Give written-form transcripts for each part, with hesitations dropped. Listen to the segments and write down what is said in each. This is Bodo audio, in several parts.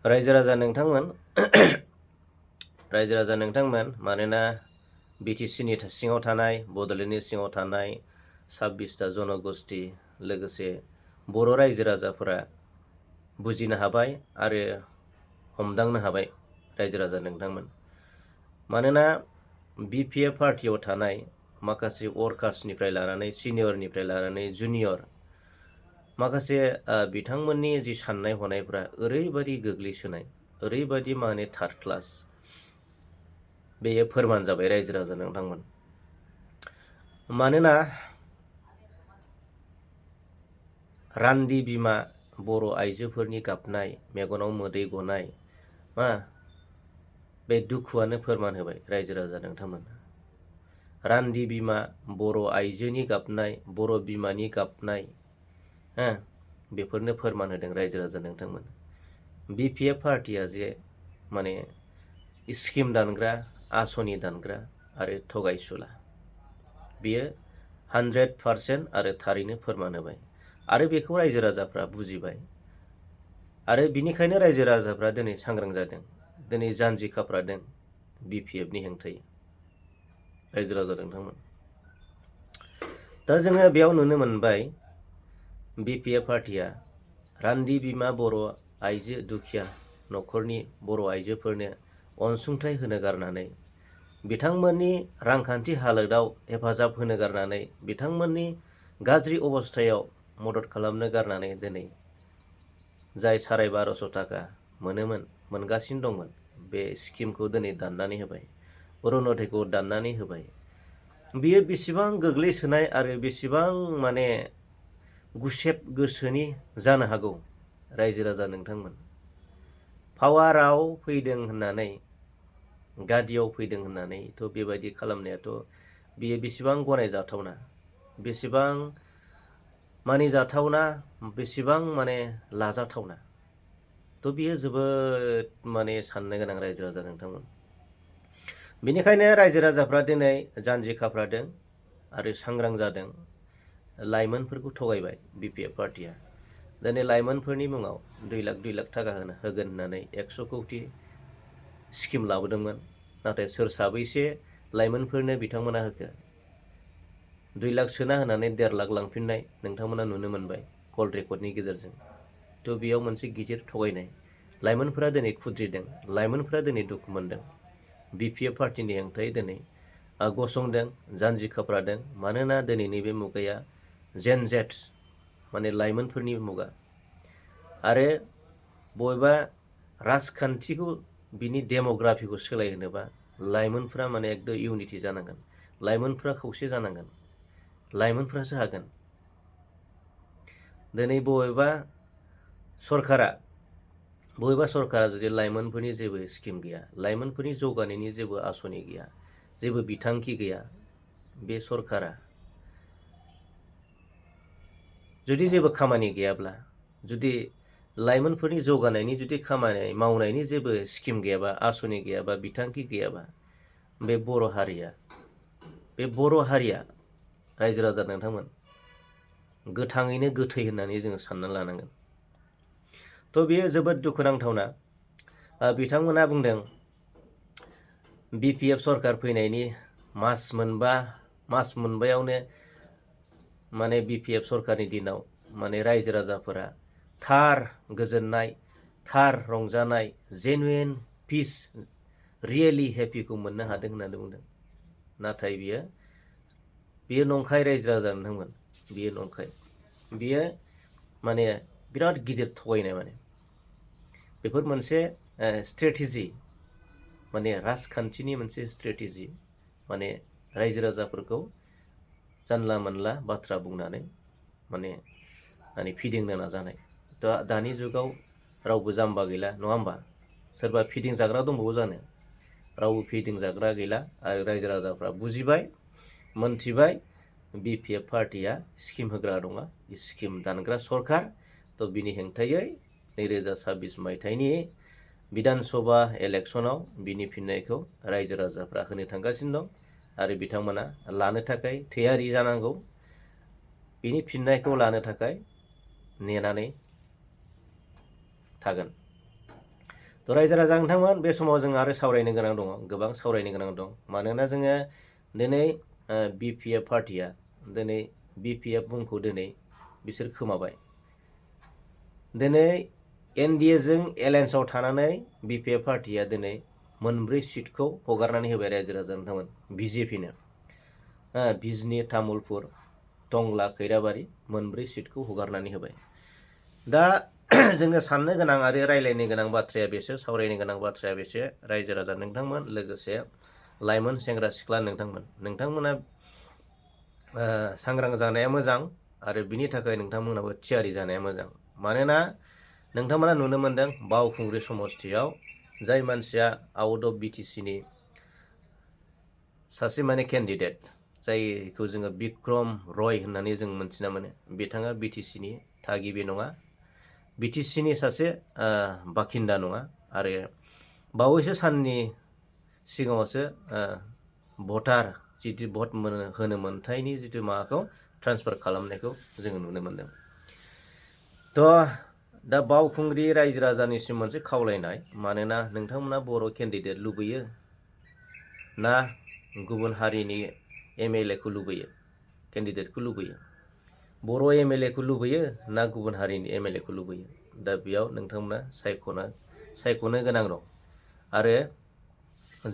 रायजो राजा नोंथांमोन रायजो राजा नोंथांमोन मानोना बिटिसिनि सिङाव थानाय बड'लेण्डनि सिङाव थानाय 26टा जनगोष्ठी लोगोसे बर' रायजो राजाफोरा बुजिनो हाबाय आरो हमदांनो हाबाय रायजो राजा नोंथांमोन। मानोना बिपिएफ पार्टियाव थानाय माखासे वर्कार्सनिफ्राय लानानै सिनियरनिफ्राय लानानै जुनियर माखासे बिथांमोननि जि साननाय हनायफ्रा ओरैबायदि गोग्लैसोनाय ओरैबायदि माने थार्ड क्लास बेयो फोरमान जाबाय रायजो राजा नोंथांमोन। मानोना रान्दि बिमा बर' आइजोफोरनि गाबनाय मेगनाव मोदै गनाय बे दुखुआनो फोरमान होबाय रायजो राजा नोंथांमोन। रान्दि बिमा बर' आइजोनि गाबनाय बर' बिमानि गाबनाय बेफोरनो फोरमान होदों रायजो राजा नोंथांमोन। बिपिएफ पार्टिया जे माने स्किम दानग्रा आसनि दानग्रा आरो थगायसुला बियो 100% आरो थारैनो फोरमान होबाय आरो बेखौ रायजो राजाफ्रा बुजिबाय आरो बिनिखायनो रायजो राजाफ्रा दिनै सांग्रां जादों, दिनै जानजि खाफ्रादों बिपिएफनि हेंथायै रायजो राजा नोंथांमोन। दा जोङो बेयाव नुनो मोनबाय बिपिएफ पार्टिया रान्दि बिमा बर' आइजो दुखिया न'खरनि बर' आइजोफोरनो अनसुंथाइ होनो गारनानै बिथांमोननि रांखान्थि हालोदाव हेफाजाब होनो गारनानै बिथांमोननि गाज्रि अबस्थायाव मदद खालामनो गारनानै दिनै जाय 1250 थाखा मोनगासिनो दंमोन बे स्किमखौ दिनै दाननानै होबाय, अरुनदयखौ दाननानै होबाय। बियो बेसेबां गोग्लैसोनाय आरो बेसेबां माने गुसेब गोसोनि जानो हागौ रायजो राजा नोंथांमोन। पावाराव फैदों होननानै गादियाव फैदों होननानैथ' बेबायदि खालामनायाथ' बियो बेसेबां गनायजाथावना, बेसेबां मानिजाथावना, बेसेबां माने लाजाथावना। थ' बियो जोबोद माने साननो गोनां रायजो राजा नोंथांमोन। बेनिखायनो रायजो राजाफ्रा दिनै जानजि खाफ्रादों आरो सांग्रां जादों। लाइमोनफोरखौ थगायबाय बिपिएफ पार्टिया। दिनै लाइमोनफोरनि मुङाव 2 लाख थाखा होगोन होननानै 100 कौटि स्किम लाबोदोंमोन। नाथाय सोर साबैसे लाइमोनफोरनो बिथांमोना होखो? 2 लाख सोना होनानै 1.5 लाख लांफिननाय नोंथांमोना नुनो मोनबाय कल रेकर्डनि गेजेरजों। थ' बेयाव मोनसे गिदिर थगायनाय। लाइमोनफोरा दिनै खुद्रिदों, लाइमोनफोरा दिनै दुखु मोनदों। बिपिएफ पार्टिनि हेंथायै दिनै गसंदों, जानजि खाफ्रादों। मानोना दिनैनि बे मुगाया जेन जेट माने लाइमोनफोरनि मुगा आरो बबेबा राजखान्थिखौ बिनि डेम'ग्राफिखौ सोलायहोनोबा लाइमोनफ्रा माने एकदम इउनिटि जानांगोन, लाइमोनफ्रा खौसे जानांगोन, लाइमोनफ्रासो हागोन। दिनै बबेबा सरकारा जुदि लाइमोनफोरनि जेबो स्किम गैया, लाइमोनफोरनि जौगानायनि जेबो आसनि गैया, जेबो बिथांखि गैया, बे सरकारा जुदि जेबो खामानि गैयाब्ला, जुदि लाइमोनफोरनि जौगानायनि जुदि खामानि मावनायनि जेबो स्किम गैयाबा, आसनि गैयाबा, बिथांखि गैयाबा, बे बर' हारिया रायजो राजा नोंथांमोन गोथाङैनो गोथै होननानै जोङो सानना लानांगोन। थ' बेयो जोबोद दुखुनांथावना। बिथांमोना बुंदों बिपिएफ सरकार फैनायनि मास मोनबायावनो माने बिपिएफ सरकारनि दिनाव माने रायजो राजाफोरा थार गोजोननाय, थार रंजानाय, जेनुइन पिस, रियेलि हेपिखौ मोननो हादों होननानै बुंदों। नाथाय बियो नंखाय रायजो राजा नोंथांमोन, बियो नंखाय। बियो माने बिराद गिदिर थगायनाय। माने बेफोर मोनसे स्ट्रेटेजि, माने राजखान्थिनि मोनसे स्ट्रेटेजि, माने रायजो राजाफोरखौ जानला मोनला बाथ्रा बुंनानै माने फिदिंनो नाजानाय। दानि जुगाव रावबो जाम्बा गैला, नङा होमबा? सोरबा फिदिंजाग्रा दंबावो जानो? रावबो फिदिंजाग्रा गैला आरो रायजो राजाफ्रा बुजिबाय, मोनथिबाय बिपिएफ पार्टिया स्किम होग्रा नङा, स्किम दानग्रा सरकार। थ' बिनि हेंथायै 2026 मायथाइनि बिधान सभा इलेक्सनाव बिनि फिननायखौ रायजो राजाफ्रा होनो थांगासिनो दं आरो बिथांमोना लानो थाखाय थियारि जानांगौ। बिनि फिननायखौ लानो थाखाय नेनानै थागोन। थ' रायजो राजा नोंथांमोन बे समाव जों आरो सावरायनो गोनां दङ, गोबां सावरायनो गोनां दं। मानोना जोङो दिनै BPF पार्टिया दिनै BPF मुंखौ दिनै बिसोर खोमाबाय। दिनै NDAजों एलायन्सआव थानानै BPF पार्टिया दिनै मोनब्रै सिटखौ हगारनानै होबाय रायजो राजा नोंथांमोन BJPनो। बिजनि, तामुलपुर, टंला, खैराबारि मोनब्रै सिटखौ हगारनानै होबाय। दा जोङो साननो गोनां आरो रायलायनो गोनां बाथ्राया बेसो, सावरायनो गोनां बाथ्राया बेसो रायजो राजा नोंथांमोन, लोगोसे लाइमोन सेंग्रा सिख्ला नोंथांमोना सांग्रां जानाया मोजां आरो बिनि थाखाय नोंथांमोनाबो थियारि जानाया मोजां। मानोना नोंथांमोना नुनो मोनदों बावखुंग्रि समस्थियाव जाय मानसिया आउट अफ BTCनि सासे माने केन्डिडेट, जायखौ जोङो बिक्रम रय होननानै जों मोनथिना मोनो, बिथाङा BTCनि थागिबि नङा, BTCनि सासे बाखिन्दा नङा आरो बावैसो साननि सिगाङावसो भटार जिथु भट होनो मोन्थायनि जिथु माबाखौ ट्रान्सफार खालामनायखौ जोङो नुनो मोनदों। थ' दा बावखुंग्रि रायजो राजानिसिम मोनसे खावलायनाय, मानोना नोंथांमोना बर' केन्डिडेट लुबैयो ना गुबुन हारिनि MLAखौ लुबैयो, केन्डिडेटखौ लुबैयो? बर' MLAखौ लुबैयो ना गुबुन हारिनि MLAखौ लुबैयो? दा बेयाव नोंथांमोना सायख'नो गोनां दं। आरो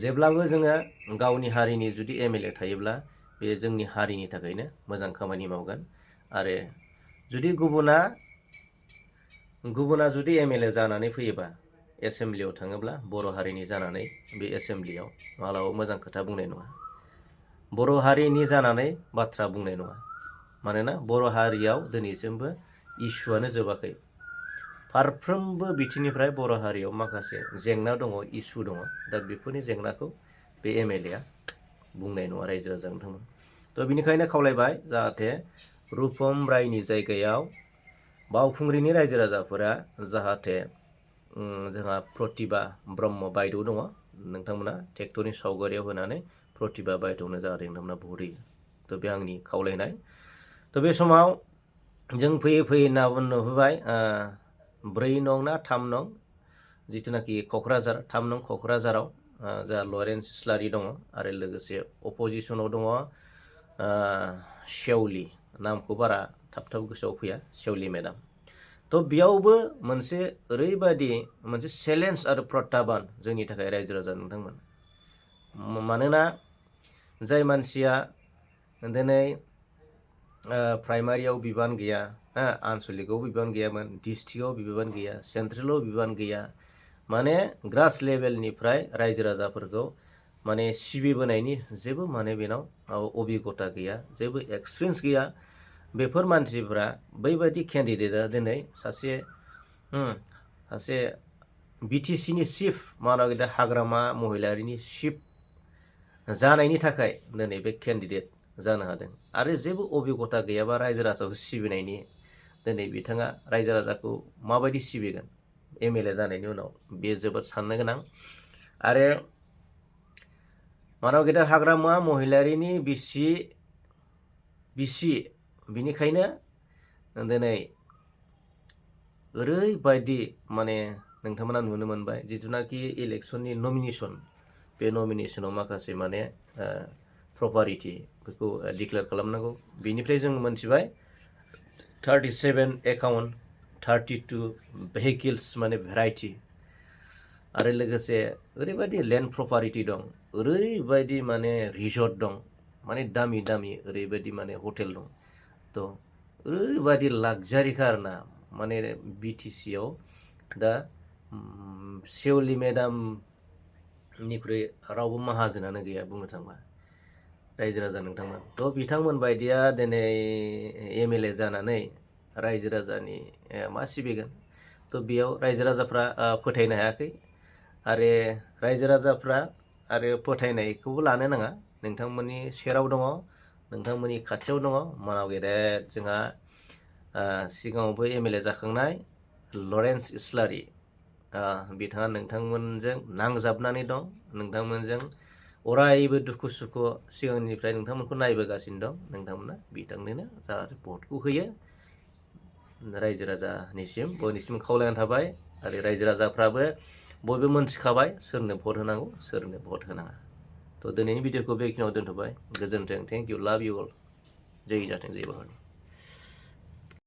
जेब्लाबो जोङो गावनि हारिनि जुदि MLA थायोब्ला बे जोंनि हारिनि थाखायनो मोजां खामानि मावगोन। आरो जुदि गुबुना जुदि MLA जानानै फैयोबा एसेमब्लियाव थाङोब्ला बर' हारिनि जानानै बे एसेमब्लियाव मालाबाबो मोजां खोथा बुंनाय नङा, बर' हारिनि जानानै बाथ्रा बुंनाय नङा। मानोना बर' हारियाव दिनैसिमबो इसुआनो जोबाखै। फारफ्रोमबो बिथिंनिफ्राय बर' हारियाव माखासे जेंना दङ, इसु दङ। दा बेफोरनि जेंनाखौ बे MLAआ बुंनाय नङा रायजो राजा नोंथांमोन। थ' बिनिखायनो खावलायबाय जाहाथे रुपम रायनि जायगायाव बावखुंग्रिनि रायजो राजाफोरा जाहाथे जोंहा प्रतिभा ब्रह्म बायद' दङ, नोंथांमोना ट्रेक्टरनि सावगारियाव होनानै प्रतिभा बायद'नो जाहाथे नोंथांमोना भट होयो। थ' बे आंनि खावलायनाय। थ' बे समाव जों फैयै नुबोबाय 4 नं ना 3 नं जिथुनाखि क'क्राझार 3 नं क'क्राझाराव जोंहा लरेन्स इस्लारि दङ आरो लोगोसे अपजिसनाव दङ शेवलि, नामखौ बारा थाब गोसोआव फैया, शेवलि मेडाम। थ' बेयावबो मोनसे ओरैबायदि मोनसे चेलेन्ज आरो प्रत्याह्बान जोंनि थाखाय रायजो राजा नोंथांमोन। मानोना जाय मानसिया दिनै प्राइमारियाव बिबान गैया, आनसलिकआव बिबान गैयामोन, डिस्ट्रिक्टआव बिबान गैया, सेन्ट्रेलाव बिबान गैया, माने ग्रास लेभेलनिफ्राय रायजो राजाफोरखौ माने सिबिबोनायनि जेबो माने बेनाव अभिगता गैया, जेबो एक्सपिरियेन्स गैया। बेफोर मानसिफ्रा बैबायदि केन्डिडेटआ दिनै सासे BTCनि चिफ मानगिदा हाग्रामा महिलारिनि चिफ जानायनि थाखाय दिनै बे केन्डिडेट जानो हादों। आरो जेबो अभिगता गैयाबा रायजो राजाखौ सिबिनायनि, दिनै बिथाङा रायजो राजाखौ माबायदि सिबिगोन MLA जानायनि उनाव? बे जोबोद साननो गोनां। आरो मानव गेदेर हाग्रामा महिलारिनि बिसि बिनिखायनो दिनै ओरैबायदि माने नोंथांमोना नुनो मोनबाय जिथुनाखि इलेक्सननि नमिनेसन, बे नमिनेसनाव माखासे माने प्रपारिटिफोरखौ डिक्लेयार खालामनांगौ। बिनिफ्राय जों मोनथिबाय 37 एकाउन्ट, 32 भेहिकिल्स माने भेराइटि, आरो लोगोसे ओरैबायदि लेन्ड प्रपारिटि दं, ओरैबायदि माने रिजर्ट दं, माने दामि ओरैबायदि माने हटेल दं। थ' ओरैबायदि लाक्जारिखा आरोना, माने BTCआव दा शेवलि मेडामनिख्रुइ रावबो माहाजोनानो गैया बुंनो थांबा रायजो राजा नोंथांमोन। थ' बिथांमोन बायदिया दिनै MLA जानानै रायजो राजानि मा सिबिगोन? थ' बेयाव रायजो राजाफ्रा फोथायनो हायाखै। आरो रायजो राजाफ्रा आरो फोथायनायखौबो लानो नाङा, नोंथांमोननि सेराव दङ, नोंथांमोननि खाथियाव दङ मानाव गेदेर जोंहा सिगाङावबो MLA जाखांनाय लरेन्स इस्लारि, बिथाङा नोंथांमोनजों नांजाबनानै दं, नोंथांमोनजों अरायबो दुखु सुखु सिगांनिफ्राय नोंथांमोनखौ नायबोगासिनो दं। नोंथांमोना बिथांनोनो जाहाथे भटखौ होयो। रायजो राजानिसिम बयनिसिम खावलायनाय थाबाय। आरो रायजो राजाफ्राबो बयबो मोनथिखाबाय सोरनो भट होनांगौ सोरनो भट होनाङा। थ' दिनैनि भिडिअखौ बेखिनियाव दोनथ'बाय। गोजोन्थों, थेंक इउ, लाभ इउ अल। जय हिन्द, जय भारत।